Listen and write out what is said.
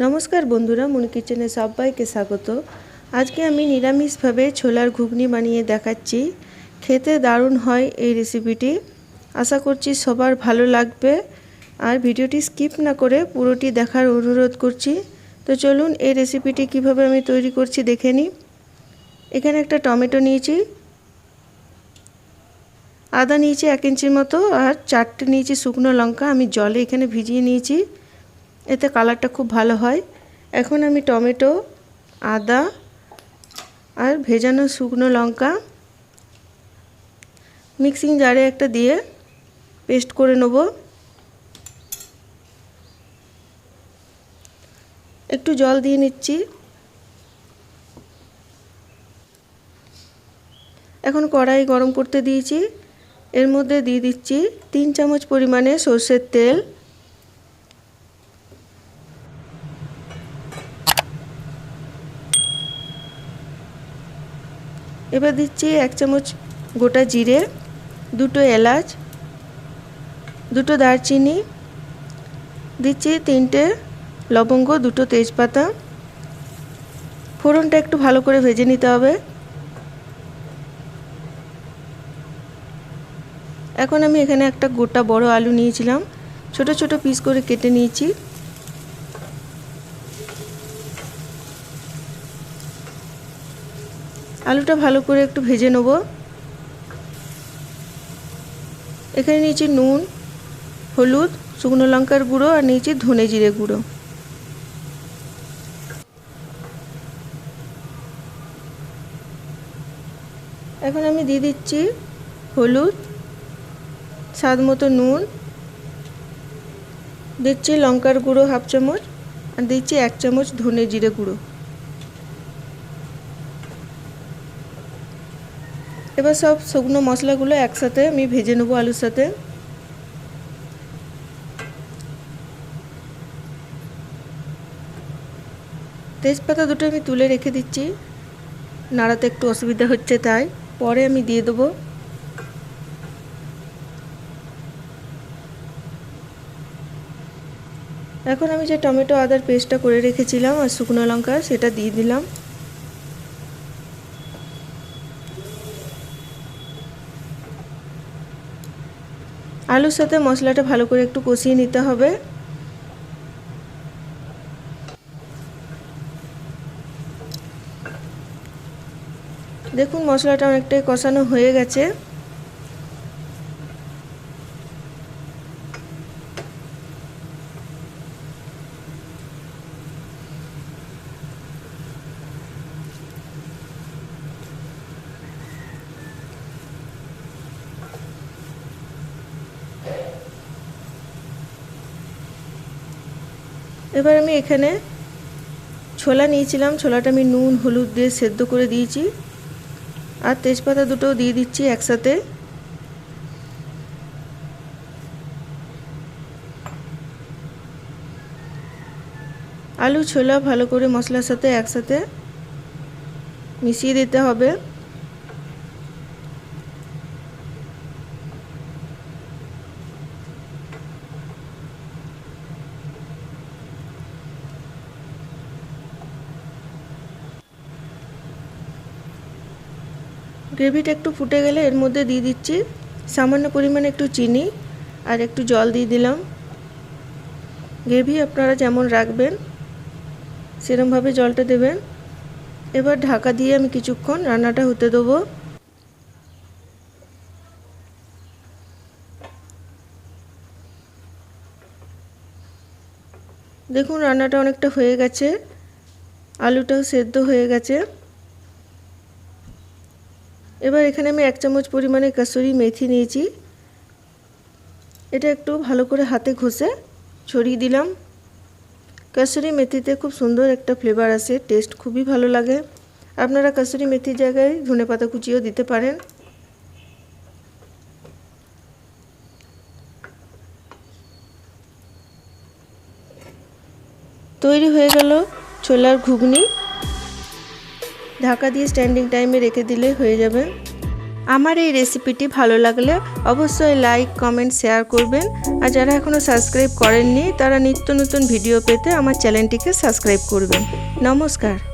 নমস্কার বন্ধুরা, মুন কিচেনে সবাইকে স্বাগত। আজকে আমি নিরামিষভাবে ছোলার ঘুগনি বানিয়ে দেখাচ্ছি। খেতে দারুণ হয় এই রেসিপিটি। আশা করছি সবার ভালো লাগবে, আর ভিডিওটি স্কিপ না করে পুরোটি দেখার অনুরোধ করছি। তো চলুন এই রেসিপিটি কিভাবে আমি তৈরি করছি দেখে নিই। এখানে একটা টমেটো নিয়েছি, আদা নিয়েছি 1 ইঞ্চির মতো, আর 4টে নিয়েছি শুকনো লঙ্কা। আমি জলে এখানে ভিজিয়ে নিয়েছি, এতে কালারটা খুব ভালো হয়। এখন আমি টমেটো, আদা আর ভেজানো শুকনো লঙ্কা মিক্সিং জারে একটা দিয়ে পেস্ট করে নেব। একটু জল দিয়ে নিচ্ছি। এখন কড়াই গরম করতে দিয়েছি, এর মধ্যে দিয়ে দিচ্ছি 3 চামচ পরিমাণে সরষের তেল। এবার দিচ্ছি 1 চামচ গোটা জিরে, 2টো এলাচ, 2টো দারচিনি, দিচ্ছি 3টে লবঙ্গ, 2টো তেজপাতা। ফোড়নটা একটু ভালো করে ভেজে নিতে হবে। এখন আমি এখানে একটা গোটা বড় আলু নিয়েছিলাম, ছোট ছোট পিস করে কেটে নিয়েছি। আলুটা ভালো করে একটু ভেজে নেব। এখানে নিয়েছি নুন, হলুদ, শুকনো লঙ্কার গুঁড়ো, আর নিয়েছি ধনে জিরে গুঁড়ো। এখন আমি দিয়ে দিচ্ছি হলুদ, স্বাদ মতো নুন, দিচ্ছি লঙ্কার গুঁড়ো 1/2 চামচ, আর দিচ্ছি 1 চামচ ধনে জিরে গুঁড়ো। এবার সব শুকনো মশলাগুলো একসাথে আমি ভেজে নেবো আলুর সাথে। তেজপাতা 2টো আমি তুলে রেখে দিচ্ছি, নাড়াতে একটু অসুবিধা হচ্ছে, তাই পরে আমি দিয়ে দেবো। এখন আমি যে টমেটো আদার পেস্টটা করে রেখেছিলাম আর শুকনো লঙ্কা, সেটা দিয়ে দিলাম। আলুর সাথে মশলাটা ভালো করে একটু কষিয়ে নিতে হবে। দেখুন মশলাটা অনেকটাই কষানো হয়ে গেছে। এবার আমি এখানে ছোলা নিয়েছিলাম, ছোলাটা আমি নুন হলুদ দিয়ে সেদ্ধ করে দিয়েছি, আর তেজপাতা 2টো দিয়ে দিচ্ছি একসাথে। আলু ছোলা ভালো করে মশলার সাথে একসাথে মিশিয়ে দিতে হবে। গ্রেভিটা একটু ফুটে গেলে এর মধ্যে দিয়ে দিচ্ছি সামান্য পরিমাণে একটু চিনি, আর একটু জল দিয়ে দিলাম। গ্রেভি আপনারা যেমন রাখবেন সেরকমভাবে জলটা দেবেন। এবার ঢাকা দিয়ে আমি কিছুক্ষণ রান্নাটা হতে দেবো। দেখুন রান্নাটা অনেকটা হয়ে গেছে, আলুটাও সেদ্ধ হয়ে গেছে। এবার এখানে আমি 1 চামচ পরিমাণে কাসুরি মেথি নিয়েছি, এটা একটু ভালো করে হাতে ঘষে ছড়িয়ে দিলাম। কাসুরি মেথিতে খুব সুন্দর একটা ফ্লেভার আসে, টেস্ট খুবই ভালো লাগে। আপনারা কাসুরি মেথির জায়গায় ধনেপাতা কুচিও দিতে পারেন। তৈরি হয়ে গেল ছোলার ঘুগনি। ঢাকা দিয়ে স্ট্যান্ডিং টাইমে রেখে দিলে হয়ে যাবে। আমার এই রেসিপিটি ভালো লাগলে অবশ্যই লাইক, কমেন্ট, শেয়ার করবেন। আর যারা এখনও সাবস্ক্রাইব করেননি তারা নিত্য নতুন ভিডিও পেতে আমার চ্যানেলটিকে সাবস্ক্রাইব করবেন। নমস্কার।